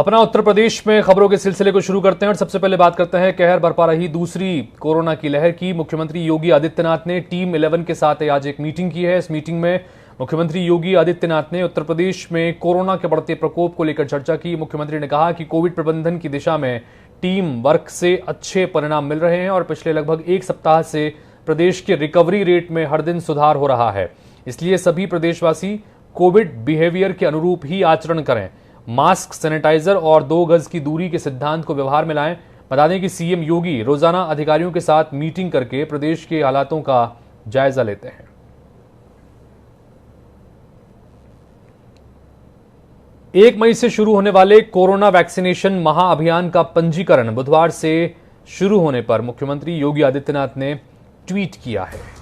अपना उत्तर प्रदेश में खबरों के सिलसिले को शुरू करते हैं और सबसे पहले बात करते हैं कहर बरपा रही दूसरी कोरोना की लहर की। मुख्यमंत्री योगी आदित्यनाथ ने टीम 11 के साथ आज एक मीटिंग की है। इस मीटिंग में मुख्यमंत्री योगी आदित्यनाथ ने उत्तर प्रदेश में कोरोना के बढ़ते प्रकोप को लेकर चर्चा की। मुख्यमंत्री ने कहा कि कोविड प्रबंधन की दिशा में टीम वर्क से अच्छे परिणाम मिल रहे हैं और पिछले लगभग एक सप्ताह से प्रदेश के रिकवरी रेट में हर दिन सुधार हो रहा है। इसलिए सभी प्रदेशवासी कोविड बिहेवियर के अनुरूप ही आचरण करें, मास्क, सैनिटाइजर और 2 गज की दूरी के सिद्धांत को व्यवहार में लाएं। बता दें कि सीएम योगी रोजाना अधिकारियों के साथ मीटिंग करके प्रदेश के हालातों का जायजा लेते हैं। 1 मई से शुरू होने वाले कोरोना वैक्सीनेशन महाअभियान का पंजीकरण बुधवार से शुरू होने पर मुख्यमंत्री योगी आदित्यनाथ ने ट्वीट किया है।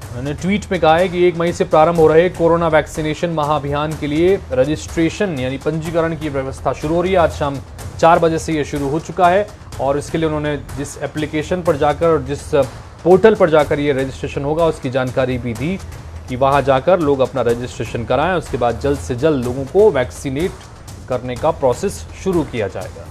उन्होंने ट्वीट में कहा है कि 1 मई से प्रारंभ हो रहे कोरोना वैक्सीनेशन महाअभियान के लिए रजिस्ट्रेशन यानी पंजीकरण की व्यवस्था शुरू हो रही है। आज शाम 4 बजे से यह शुरू हो चुका है और इसके लिए उन्होंने जिस एप्लीकेशन पर जाकर और जिस पोर्टल पर जाकर ये रजिस्ट्रेशन होगा उसकी जानकारी भी दी कि वहां जाकर लोग अपना रजिस्ट्रेशन कराएं। उसके बाद जल्द से जल्द लोगों को वैक्सीनेट करने का प्रोसेस शुरू किया जाएगा।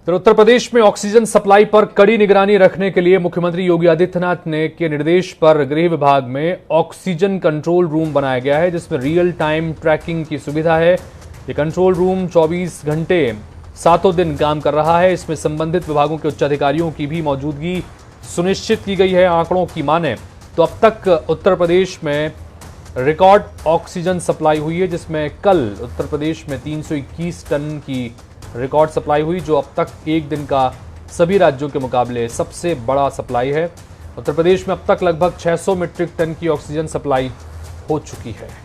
तो उत्तर प्रदेश में ऑक्सीजन सप्लाई पर कड़ी निगरानी रखने के लिए मुख्यमंत्री योगी आदित्यनाथ ने के निर्देश पर गृह विभाग में ऑक्सीजन कंट्रोल रूम बनाया गया है, जिसमें रियल टाइम ट्रैकिंग की सुविधा है। ये कंट्रोल रूम 24 घंटे 7 दिन काम कर रहा है। इसमें संबंधित विभागों के उच्चाधिकारियों की भी मौजूदगी सुनिश्चित की गई है। आंकड़ों की माने तो अब तक उत्तर प्रदेश में रिकॉर्ड ऑक्सीजन सप्लाई हुई है, जिसमें कल उत्तर प्रदेश में 321 टन की रिकॉर्ड सप्लाई हुई, जो अब तक एक दिन का सभी राज्यों के मुकाबले सबसे बड़ा सप्लाई है। उत्तर प्रदेश में अब तक लगभग 600 मीट्रिक टन की ऑक्सीजन सप्लाई हो चुकी है।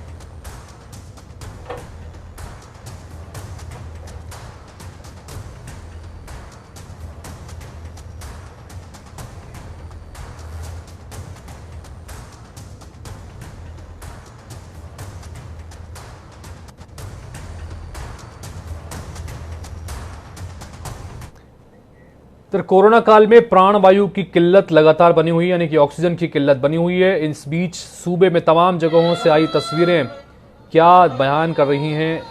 तो कोरोना काल में प्राणवायु की किल्लत लगातार बनी हुई है, यानी कि ऑक्सीजन की किल्लत बनी हुई है। इस बीच सूबे में तमाम जगहों से आई तस्वीरें क्या बयान कर रही हैं,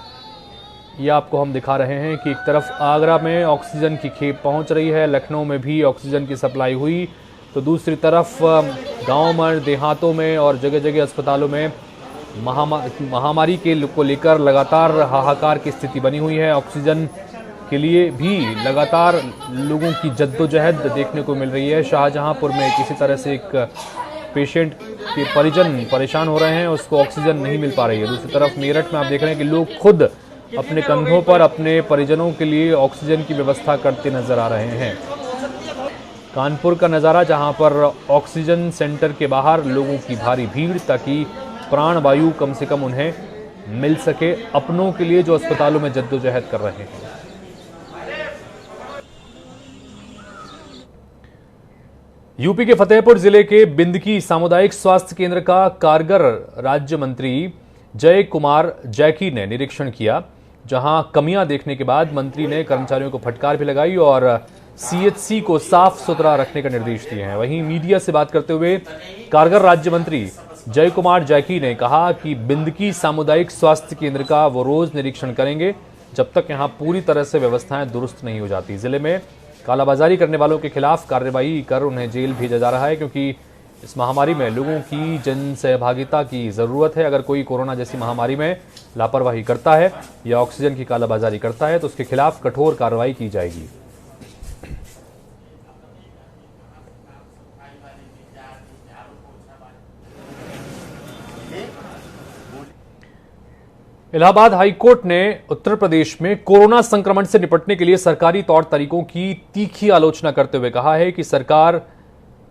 ये आपको हम दिखा रहे हैं कि एक तरफ आगरा में ऑक्सीजन की खेप पहुंच रही है, लखनऊ में भी ऑक्सीजन की सप्लाई हुई, तो दूसरी तरफ गाँव में, देहातों में और जगह जगह अस्पतालों में महामारी के को लेकर लगातार हाहाकार की स्थिति बनी हुई है। ऑक्सीजन के लिए भी लगातार लोगों की जद्दोजहद देखने को मिल रही है। शाहजहांपुर में किसी तरह से एक पेशेंट के परिजन परेशान हो रहे हैं, उसको ऑक्सीजन नहीं मिल पा रही है। दूसरी तरफ मेरठ में आप देख रहे हैं कि लोग खुद अपने कंधों पर अपने परिजनों के लिए ऑक्सीजन की व्यवस्था करते नजर आ रहे हैं। कानपुर का नज़ारा, जहां पर ऑक्सीजन सेंटर के बाहर लोगों की भारी भीड़, ताकि प्राणवायु कम से कम उन्हें मिल सके अपनों के लिए जो अस्पतालों में जद्दोजहद कर रहे हैं। यूपी के फतेहपुर जिले के बिंदकी सामुदायिक स्वास्थ्य केंद्र का कारगर राज्य मंत्री जय कुमार जैकी ने निरीक्षण किया, जहां कमियां देखने के बाद मंत्री ने कर्मचारियों को फटकार भी लगाई और सीएचसी को साफ सुथरा रखने का निर्देश दिए हैं। वहीं मीडिया से बात करते हुए कारगर राज्य मंत्री जय कुमार जैकी ने कहा कि बिंदकी सामुदायिक स्वास्थ्य केंद्र का वो रोज निरीक्षण करेंगे जब तक यहां पूरी तरह से व्यवस्थाएं दुरुस्त नहीं हो जाती। जिले में कालाबाजारी करने वालों के खिलाफ कार्रवाई कर उन्हें जेल भेजा जा रहा है, क्योंकि इस महामारी में लोगों की जन सहभागिता की जरूरत है। अगर कोई कोरोना जैसी महामारी में लापरवाही करता है या ऑक्सीजन की कालाबाजारी करता है तो उसके खिलाफ कठोर कार्रवाई की जाएगी। इलाहाबाद हाईकोर्ट ने उत्तर प्रदेश में कोरोना संक्रमण से निपटने के लिए सरकारी तौर तरीकों की तीखी आलोचना करते हुए कहा है कि सरकार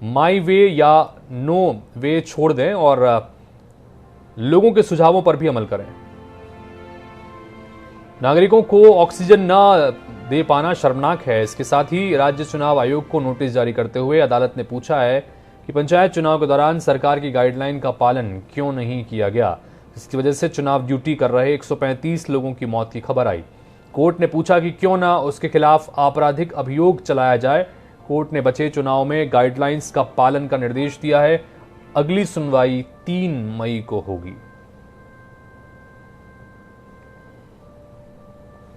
माई वे या नो वे छोड़ दें और लोगों के सुझावों पर भी अमल करें। नागरिकों को ऑक्सीजन न दे पाना शर्मनाक है। इसके साथ ही राज्य चुनाव आयोग को नोटिस जारी करते हुए अदालत ने पूछा है कि पंचायत चुनाव के दौरान सरकार की गाइडलाइन का पालन क्यों नहीं किया गया। इसकी वजह से चुनाव ड्यूटी कर रहे 135 लोगों की मौत की खबर आई। कोर्ट ने पूछा कि क्यों ना उसके खिलाफ आपराधिक अभियोग चलाया जाए। कोर्ट ने बचे चुनाव में गाइडलाइंस का पालन का निर्देश दिया है। अगली सुनवाई 3 मई को होगी।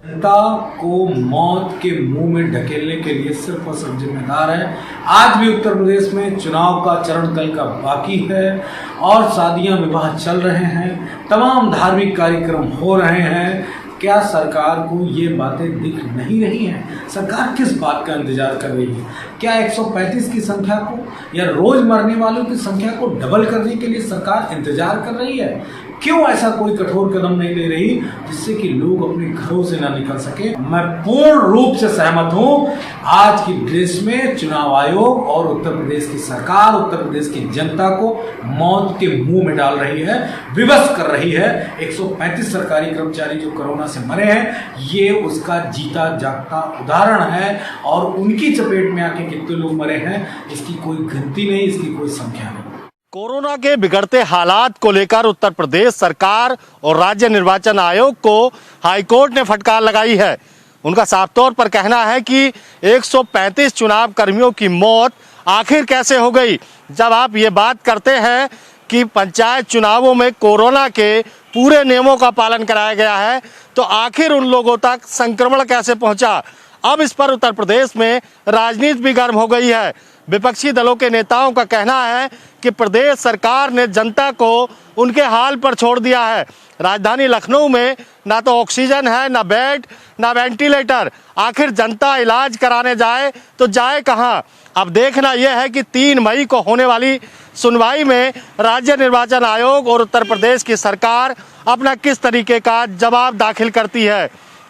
जनता को मौत के मुंह में ढकेलने के लिए सिर्फ और सिर्फ जिम्मेदार है। आज भी उत्तर प्रदेश में चुनाव का चरण कल का बाकी है और शादियां विवाह चल रहे हैं, तमाम धार्मिक कार्यक्रम हो रहे हैं। क्या सरकार को ये बातें दिख नहीं रही हैं? सरकार किस बात का इंतजार कर रही है? क्या 135 की संख्या को या रोज मरने वालों की संख्या को डबल करने के लिए सरकार इंतजार कर रही है? क्यों ऐसा कोई कठोर कदम नहीं ले रही जिससे कि लोग अपने घरों से ना निकल सके? मैं पूर्ण रूप से सहमत हूं। आज की डेट में चुनाव आयोग और उत्तर प्रदेश की सरकार उत्तर प्रदेश की जनता को मौत के मुंह में डाल रही है, विवश कर रही है। 135 सरकारी कर्मचारी जो कोरोना से मरे हैं, ये उसका जीता जागता उदाहरण है और उनकी चपेट में आके कितने लोग मरे हैं इसकी कोई गिनती नहीं, इसकी कोई संख्या नहीं। कोरोना के बिगड़ते हालात को लेकर उत्तर प्रदेश सरकार और राज्य निर्वाचन आयोग को हाईकोर्ट ने फटकार लगाई है। उनका साफ तौर पर कहना है कि 135 चुनाव कर्मियों की मौत आखिर कैसे हो गई। जब आप ये बात करते हैं कि पंचायत चुनावों में कोरोना के पूरे नियमों का पालन कराया गया है, तो आखिर उन लोगों तक संक्रमण कैसे पहुंचा? अब इस पर उत्तर प्रदेश में राजनीति भी गर्म हो गई है। विपक्षी दलों के नेताओं का कहना है कि प्रदेश सरकार ने जनता को उनके हाल पर छोड़ दिया है। राजधानी लखनऊ में ना तो ऑक्सीजन है, ना बेड, ना वेंटिलेटर। आखिर जनता इलाज कराने जाए तो जाए कहां? अब देखना यह है कि 3 मई को होने वाली सुनवाई में राज्य निर्वाचन आयोग और उत्तर प्रदेश की सरकार अपना किस तरीके का जवाब दाखिल करती है।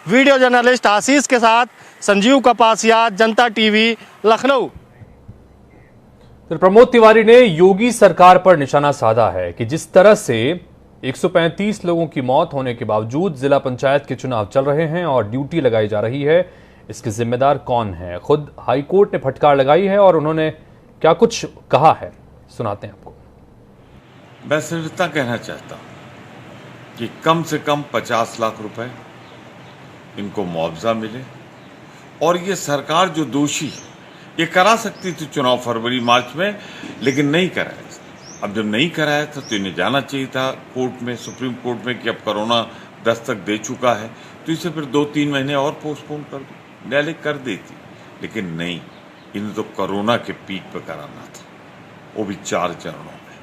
वीडियो जर्नलिस्ट आशीष के साथ संजीव कपासिया, जनता टीवी, लखनऊ। तो प्रमोद तिवारी ने योगी सरकार पर निशाना साधा है कि जिस तरह से 135 लोगों की मौत होने के बावजूद जिला पंचायत के चुनाव चल रहे हैं और ड्यूटी लगाई जा रही है, इसके जिम्मेदार कौन है? खुद हाईकोर्ट ने फटकार लगाई है और उन्होंने क्या कुछ कहा है, सुनाते हैं आपको। मैं सिर्फ इतना कहना चाहता हूं कि कम से कम 50 लाख रुपए इनको मुआवजा मिले और ये सरकार जो दोषी है, ये करा सकती थी चुनाव फरवरी मार्च में, लेकिन नहीं कराया। अब जब नहीं कराया था तो इन्हें जाना चाहिए था कोर्ट में, सुप्रीम कोर्ट में कि अब कोरोना दस्तक दे चुका है तो इसे फिर 2-3 महीने और पोस्टपोन कर दो, न्यायालय कर देती। लेकिन नहीं, इन्हें तो कोरोना के पीक पे कराना था, वो भी 4 चरणों में,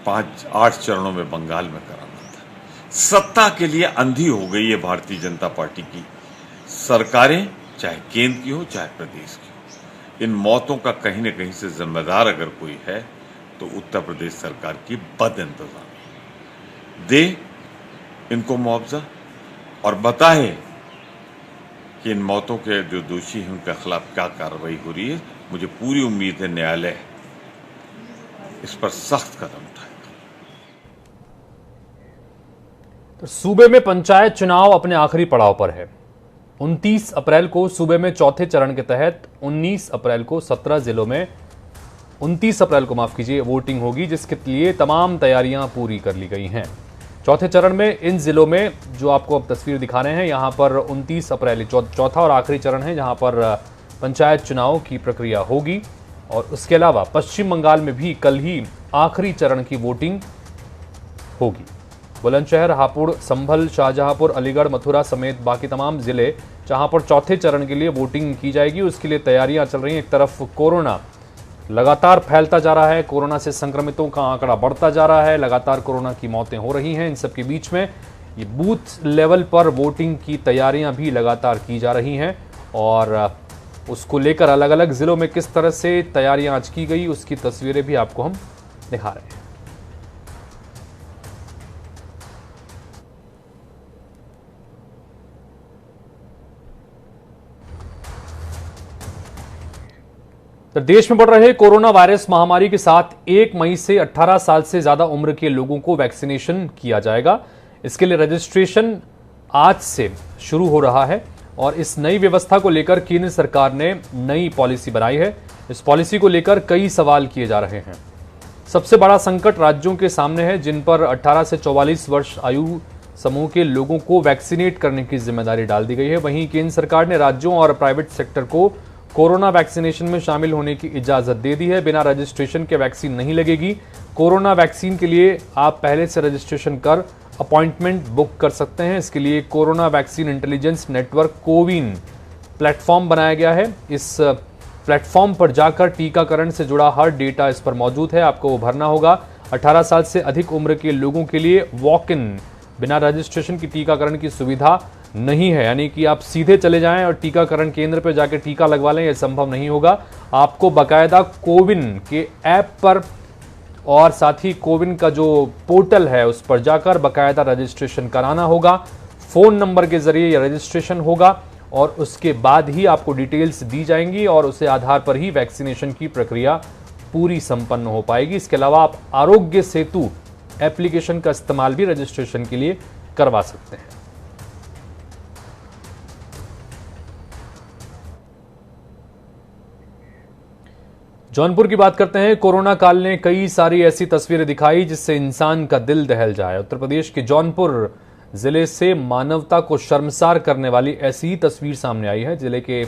5-8 चरणों में बंगाल में कराना था। सत्ता के लिए अंधी हो गई है भारतीय जनता पार्टी की सरकारें, चाहे केंद्र की हो चाहे प्रदेश की हो। इन मौतों का कहीं न कहीं से जिम्मेदार अगर कोई है तो उत्तर प्रदेश सरकार की बद इंतजामी। दे इनको मुआवजा और बताए कि इन मौतों के जो दोषी हैं उनके खिलाफ क्या कार्रवाई हो रही है। मुझे पूरी उम्मीद है न्यायालय इस पर सख्त कदम उठाएगा। तो सूबे में पंचायत चुनाव अपने आखिरी पड़ाव पर है। 29 अप्रैल को सूबे में चौथे चरण के तहत 19 अप्रैल को 17 जिलों में 29 अप्रैल को वोटिंग होगी, जिसके लिए तमाम तैयारियां पूरी कर ली गई हैं। चौथे चरण में इन जिलों में जो आपको अब तस्वीर दिखा रहे हैं, यहां पर 29 अप्रैल चौथा और आखिरी चरण है जहां पर पंचायत चुनाव की प्रक्रिया होगी। और उसके अलावा पश्चिम बंगाल में भी कल ही आखिरी चरण की वोटिंग होगी। बुलंदशहर, हापुड़, संभल, शाहजहांपुर, अलीगढ़, मथुरा समेत बाकी तमाम जिले जहां पर चौथे चरण के लिए वोटिंग की जाएगी, उसके लिए तैयारियां चल रही हैं। एक तरफ कोरोना लगातार फैलता जा रहा है, कोरोना से संक्रमितों का आंकड़ा बढ़ता जा रहा है, लगातार कोरोना की मौतें हो रही हैं। इन सब के बीच में ये बूथ लेवल पर वोटिंग की तैयारियां भी लगातार की जा रही हैं और उसको लेकर अलग अलग जिलों में किस तरह से तैयारियां आज की गई, उसकी तस्वीरें भी आपको हम दिखा रहे हैं। तो देश में बढ़ रहे कोरोना वायरस महामारी के साथ 1 मई से 18 साल से ज्यादा उम्र के लोगों को वैक्सीनेशन किया जाएगा। इसके लिए रजिस्ट्रेशन आज से शुरू हो रहा है और इस नई व्यवस्था को लेकर केंद्र सरकार ने नई पॉलिसी बनाई है। इस पॉलिसी को लेकर कई सवाल किए जा रहे हैं। सबसे बड़ा संकट राज्यों के सामने है जिन पर 18 से 44 वर्ष आयु समूह के लोगों को वैक्सीनेट करने की जिम्मेदारी डाल दी गई है। वहीं केंद्र सरकार ने राज्यों और प्राइवेट सेक्टर को कोरोना वैक्सीनेशन में शामिल होने की इजाजत दे दी है। बिना रजिस्ट्रेशन के वैक्सीन नहीं लगेगी। कोरोना वैक्सीन के लिए आप पहले से रजिस्ट्रेशन कर अपॉइंटमेंट बुक कर सकते हैं। इसके लिए corona vaccine intelligence network CoWIN platform बनाया गया है। इस प्लेटफॉर्म पर जाकर टीकाकरण से जुड़ा हर डेटा इस पर मौजूद है, आपको वो भरना होगा। 18 साल से अधिक उम्र के लोगों के लिए वॉक इन बिना रजिस्ट्रेशन की टीकाकरण की सुविधा नहीं है, यानी कि आप सीधे चले जाएं और टीकाकरण केंद्र पर जाकर टीका लगवा लें, यह संभव नहीं होगा। आपको बाकायदा कोविन के ऐप पर और साथ ही कोविन का जो पोर्टल है उस पर जाकर बाकायदा रजिस्ट्रेशन कराना होगा। फोन नंबर के जरिए यह रजिस्ट्रेशन होगा और उसके बाद ही आपको डिटेल्स दी जाएंगी और उसे आधार पर ही वैक्सीनेशन की प्रक्रिया पूरी संपन्न हो पाएगी। इसके अलावा आप आरोग्य सेतु एप्लीकेशन का इस्तेमाल भी रजिस्ट्रेशन के लिए करवा सकते हैं। जौनपुर की बात करते हैं। कोरोना काल ने कई सारी ऐसी तस्वीरें दिखाई जिससे इंसान का दिल दहल जाए। उत्तर प्रदेश के जौनपुर जिले से मानवता को शर्मसार करने वाली ऐसी ही तस्वीर सामने आई है। जिले के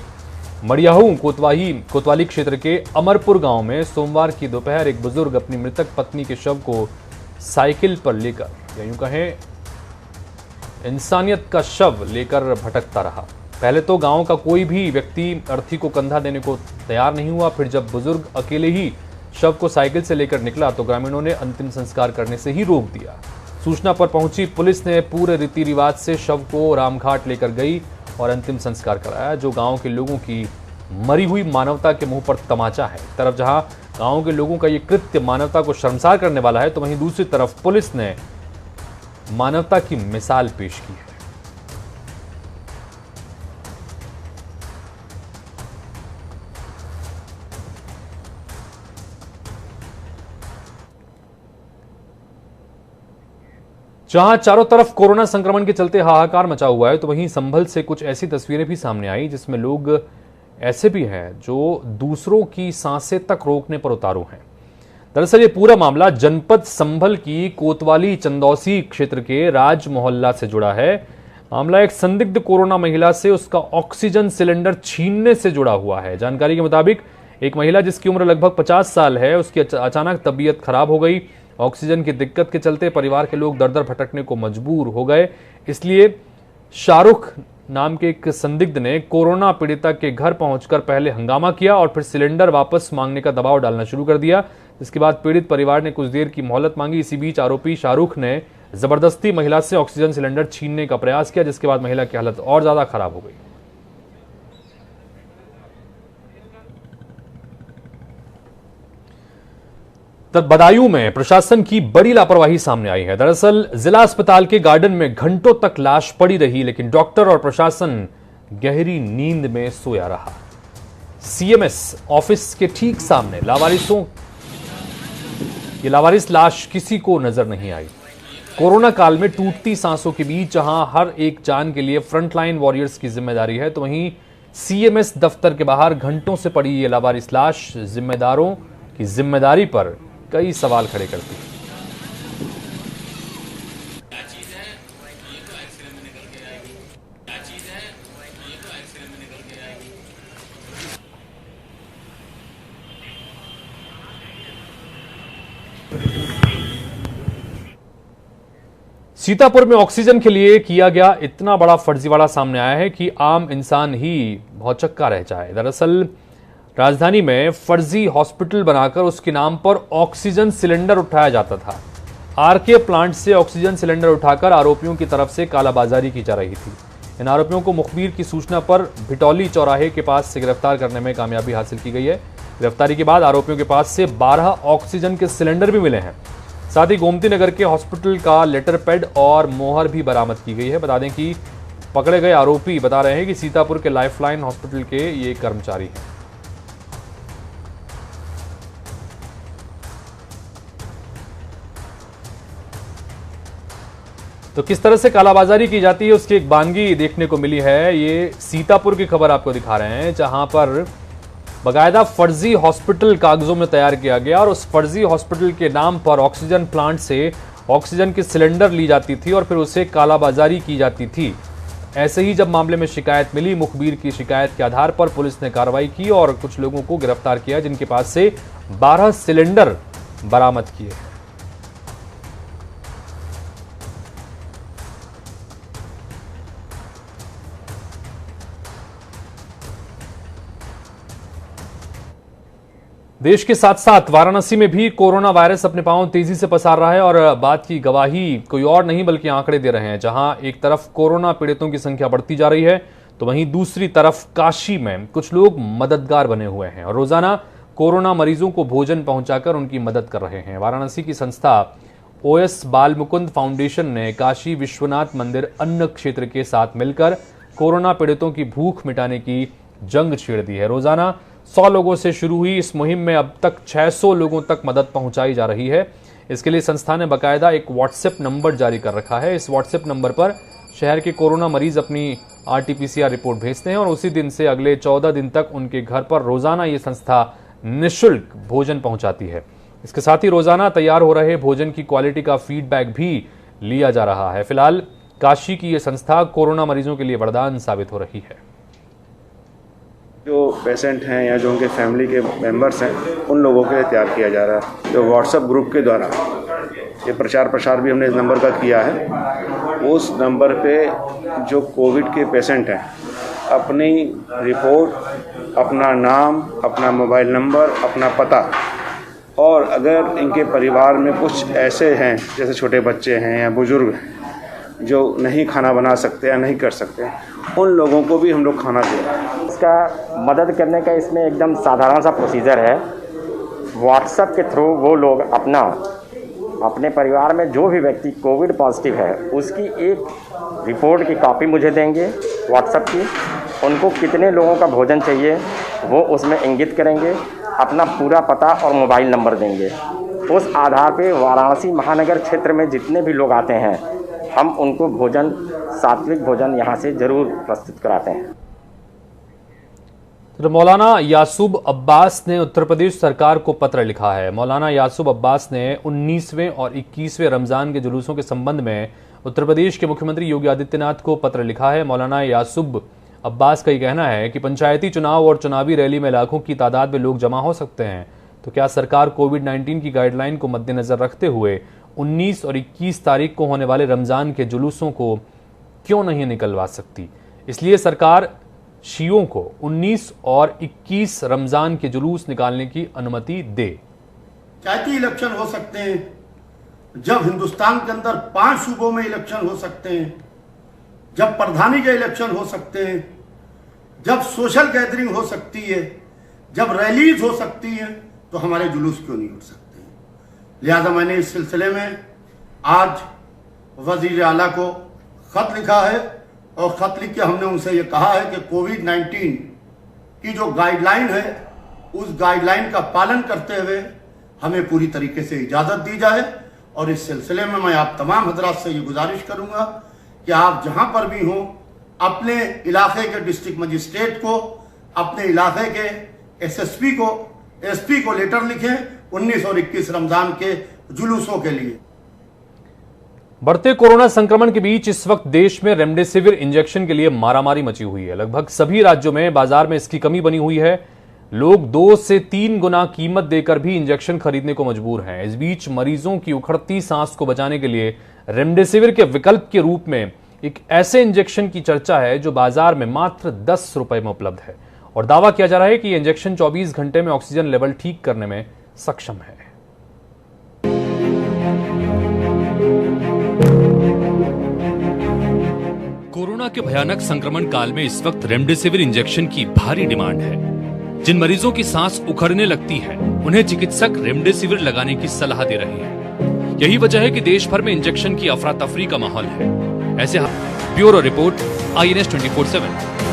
मड़ियाहू कोतवाली क्षेत्र के अमरपुर गांव में सोमवार की दोपहर एक बुजुर्ग अपनी मृतक पत्नी के शव को साइकिल पर लेकर, या यूं कहें इंसानियत का शव लेकर भटकता रहा। पहले तो गांव का कोई भी व्यक्ति अर्थी को कंधा देने को तैयार नहीं हुआ। फिर जब बुजुर्ग अकेले ही शव को साइकिल से लेकर निकला तो ग्रामीणों ने अंतिम संस्कार करने से ही रोक दिया। सूचना पर पहुंची पुलिस ने पूरे रीति रिवाज से शव को रामघाट लेकर गई और अंतिम संस्कार कराया, जो गांव के लोगों की मरी हुई मानवता के मुंह पर तमाचा है। एक तरफ जहां गांव के लोगों का ये कृत्य मानवता को शर्मसार करने वाला है, तो वहीं दूसरी तरफ पुलिस ने मानवता की मिसाल पेश की है। जहां चारों तरफ कोरोना संक्रमण के चलते हाहाकार मचा हुआ है, तो वहीं संभल से कुछ ऐसी तस्वीरें भी सामने आई जिसमें लोग ऐसे भी हैं जो दूसरों की सांसें तक रोकने पर उतारू हैं। दरअसल ये पूरा मामला जनपद संभल की कोतवाली चंदौसी क्षेत्र के राज मोहल्ला से जुड़ा है। मामला एक संदिग्ध कोरोना महिला से उसका ऑक्सीजन सिलेंडर छीनने से जुड़ा हुआ है। जानकारी के मुताबिक एक महिला जिसकी उम्र लगभग 50 साल है, उसकी अचानक तबीयत खराब हो गई। ऑक्सीजन की दिक्कत के चलते परिवार के लोग दर दर भटकने को मजबूर हो गए। इसलिए शाहरुख नाम के एक संदिग्ध ने कोरोना पीड़िता के घर पहुंचकर पहले हंगामा किया और फिर सिलेंडर वापस मांगने का दबाव डालना शुरू कर दिया। जिसके बाद पीड़ित परिवार ने कुछ देर की मोहलत मांगी। इसी बीच आरोपी शाहरुख ने जबरदस्ती महिला से ऑक्सीजन सिलेंडर छीनने का प्रयास किया, जिसके बाद महिला की हालत और ज्यादा खराब हो गई। बदायूं में प्रशासन की बड़ी लापरवाही सामने आई है। दरअसल जिला अस्पताल के गार्डन में घंटों तक लाश पड़ी रही, लेकिन डॉक्टर और प्रशासन गहरी नींद में सोया रहा। सीएमएस ऑफिस के ठीक सामने लावारिस लाश किसी को नजर नहीं आई। कोरोना काल में टूटती सांसों के बीच जहां हर एक जान के लिए फ्रंटलाइन वॉरियर्स की जिम्मेदारी है, तो वहीं सीएमएस दफ्तर के बाहर घंटों से पड़ी ये लावारिस लाश जिम्मेदारों की जिम्मेदारी पर कई सवाल खड़े करती है। सीतापुर में ऑक्सीजन के लिए किया गया इतना बड़ा फर्जीवाड़ा सामने आया है कि आम इंसान ही भौचक्का रह जाए। दरअसल राजधानी में फर्जी हॉस्पिटल बनाकर उसके नाम पर ऑक्सीजन सिलेंडर उठाया जाता था। आरके प्लांट से ऑक्सीजन सिलेंडर उठाकर आरोपियों की तरफ से कालाबाजारी की जा रही थी। इन आरोपियों को मुखबिर की सूचना पर भिटौली चौराहे के पास से गिरफ्तार करने में कामयाबी हासिल की गई है। गिरफ्तारी के बाद आरोपियों के पास से 12 ऑक्सीजन के सिलेंडर भी मिले हैं। साथ ही गोमती नगर के हॉस्पिटल का लेटर पैड और मोहर भी बरामद की गई है। बता दें कि पकड़े गए आरोपी बता रहे हैं कि सीतापुर के लाइफलाइन हॉस्पिटल के ये कर्मचारी हैं। तो किस तरह से कालाबाजारी की जाती है उसकी एक बानगी देखने को मिली है। ये सीतापुर की खबर आपको दिखा रहे हैं, जहां पर बाकायदा फर्जी हॉस्पिटल कागजों में तैयार किया गया और उस फर्जी हॉस्पिटल के नाम पर ऑक्सीजन प्लांट से ऑक्सीजन के सिलेंडर ली जाती थी और फिर उसे कालाबाजारी की जाती थी। ऐसे ही जब मामले में शिकायत मिली, मुखबिर की शिकायत के आधार पर पुलिस ने कार्रवाई की और कुछ लोगों को गिरफ्तार किया, जिनके पास से 12 सिलेंडर बरामद किए। देश के साथ साथ वाराणसी में भी कोरोना वायरस अपने पांव तेजी से पसार रहा है और बात की गवाही कोई और नहीं बल्कि आंकड़े दे रहे हैं। जहां एक तरफ कोरोना पीड़ितों की संख्या बढ़ती जा रही है तो वहीं दूसरी तरफ काशी में कुछ लोग मददगार बने हुए हैं और रोजाना कोरोना मरीजों को भोजन पहुंचाकर उनकी मदद कर रहे हैं। वाराणसी की संस्था ओएस बालमुकुंद फाउंडेशन ने काशी विश्वनाथ मंदिर अन्न क्षेत्र के साथ मिलकर कोरोना पीड़ितों की भूख मिटाने की जंग छेड़ दी है। रोजाना 100 लोगों से शुरू हुई इस मुहिम में अब तक 600 लोगों तक मदद पहुंचाई जा रही है। इसके लिए संस्था ने बाकायदा एक व्हाट्सएप नंबर जारी कर रखा है। इस व्हाट्सएप नंबर पर शहर के कोरोना मरीज अपनी आरटीपीसीआर रिपोर्ट भेजते हैं और उसी दिन से अगले 14 दिन तक उनके घर पर रोजाना ये संस्था निःशुल्क भोजन पहुंचाती है। इसके साथ ही रोजाना तैयार हो रहे भोजन की क्वालिटी का फीडबैक भी लिया जा रहा है। फिलहाल काशी की यह संस्था कोरोना मरीजों के लिए वरदान साबित हो रही है। जो पेशेंट हैं या जो उनके फैमिली के मेंबर्स हैं उन लोगों के लिए तैयार किया जा रहा है। जो व्हाट्सएप ग्रुप के द्वारा ये प्रचार भी हमने इस नंबर का किया है। उस नंबर पे जो कोविड के पेशेंट हैं अपनी रिपोर्ट, अपना नाम, अपना मोबाइल नंबर, अपना पता और अगर इनके परिवार में कुछ ऐसे हैं जैसे छोटे बच्चे हैं या बुजुर्ग हैं जो नहीं खाना बना सकते या नहीं कर सकते, उन लोगों को भी हम लोग खाना दे रहे हैं। इसका मदद करने का इसमें एकदम साधारण सा प्रोसीजर है। व्हाट्सएप के थ्रू वो लोग अपने परिवार में जो भी व्यक्ति कोविड पॉजिटिव है उसकी एक रिपोर्ट की कॉपी मुझे देंगे व्हाट्सएप की। उनको कितने लोगों का भोजन चाहिए वो उसमें इंगित करेंगे, अपना पूरा पता और मोबाइल नंबर देंगे। उस आधार पे वाराणसी महानगर क्षेत्र में जितने भी लोग आते हैं हम उनको भोजन, सात्विक भोजन यहाँ से जरूर प्रस्तुत कराते हैं। तो मौलाना यासूब अब्बास ने उत्तर प्रदेश सरकार को पत्र लिखा है। मौलाना यासूब अब्बास ने 19वें और 21वें रमजान के जुलूसों के संबंध में उत्तर प्रदेश के मुख्यमंत्री योगी आदित्यनाथ को पत्र लिखा है। मौलाना यासूब अब्बास का ये कहना है कि पंचायती चुनाव और चुनावी रैली में लाखों की तादाद में लोग जमा हो सकते हैं, तो क्या सरकार कोविड-19 की गाइडलाइन को मद्देनजर रखते हुए 19 और 21 तारीख को होने वाले रमजान के जुलूसों को क्यों नहीं निकलवा सकती? इसलिए सरकार शियों को 19 और 21 रमजान के जुलूस निकालने की अनुमति दे। पंचायती इलेक्शन हो सकते हैं, जब हिंदुस्तान के अंदर 5 सूबों में इलेक्शन हो सकते हैं, जब प्रधानी के इलेक्शन हो सकते हैं, जब सोशल गैदरिंग हो सकती है, जब रैलीज हो सकती हैं, तो हमारे जुलूस क्यों नहीं उठ सकते हैं? लिहाजा मैंने इस सिलसिले में आज वजीर आला को खत लिखा है और खत लिख के हमने उनसे ये कहा है कि कोविड-19 की जो गाइडलाइन है उस गाइडलाइन का पालन करते हुए हमें पूरी तरीके से इजाज़त दी जाए। और इस सिलसिले में मैं आप तमाम हजरात से ये गुजारिश करूंगा कि आप जहां पर भी हों अपने इलाके के डिस्ट्रिक्ट मजिस्ट्रेट को, अपने इलाके के एसएसपी को, एसपी को लेटर लिखें 19 और 21 रमजान के जुलूसों के लिए। बढ़ते कोरोना संक्रमण के बीच इस वक्त देश में रेमडेसिविर इंजेक्शन के लिए मारामारी मची हुई है। लगभग सभी राज्यों में बाजार में इसकी कमी बनी हुई है। लोग 2 से 3 गुना कीमत देकर भी इंजेक्शन खरीदने को मजबूर हैं। इस बीच मरीजों की उखड़ती सांस को बचाने के लिए रेमडेसिविर के विकल्प के रूप में एक ऐसे इंजेक्शन की चर्चा है जो बाजार में मात्र 10 रुपए में उपलब्ध है और दावा किया जा रहा है कि यह इंजेक्शन 24 घंटे में ऑक्सीजन लेवल ठीक करने में सक्षम है। कोरोना के भयानक संक्रमण काल में इस वक्त रेमडेसिविर इंजेक्शन की भारी डिमांड है। जिन मरीजों की सांस उखड़ने लगती है उन्हें चिकित्सक रेमडेसिविर लगाने की सलाह दे रहे हैं। यही वजह है कि देश भर में इंजेक्शन की अफरा तफरी का माहौल है। ऐसे ब्यूरो रिपोर्ट INS 24/7।